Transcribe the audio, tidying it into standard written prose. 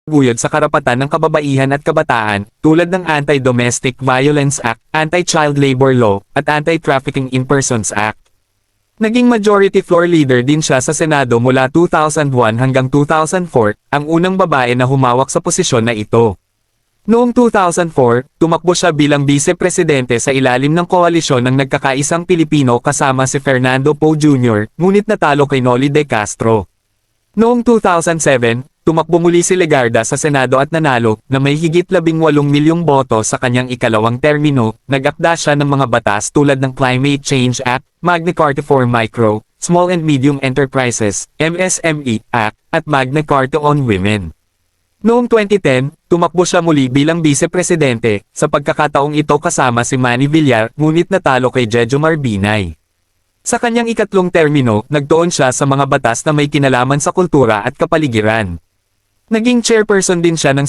guyod sa karapatan ng kababaihan at kabataan, tulad ng Anti-Domestic Violence Act, Anti-Child Labor Law, at Anti-Trafficking in Persons Act. Naging majority floor leader din siya sa Senado mula 2001 hanggang 2004, ang unang babae na humawak sa posisyon na ito. Noong 2004, tumakbo siya bilang vice-presidente sa ilalim ng koalisyon ng nagkakaisang Pilipino kasama si Fernando Poe Jr., ngunit natalo kay Noli de Castro. Noong 2007, tumakbo muli si Legarda sa Senado at nanalo, na may higit 18 milyong boto sa kanyang ikalawang termino. Nag-akda siya ng mga batas tulad ng Climate Change Act, Magna Carta for Micro, Small and Medium Enterprises, MSME Act, at Magna Carta on Women. Noong 2010, tumakbo siya muli bilang vice-presidente, sa pagkakataong ito kasama si Manny Villar, ngunit natalo kay Jejomar Binay. Sa kanyang ikatlong termino, nagtuon siya sa mga batas na may kinalaman sa kultura at kapaligiran. Naging chairperson din siya ng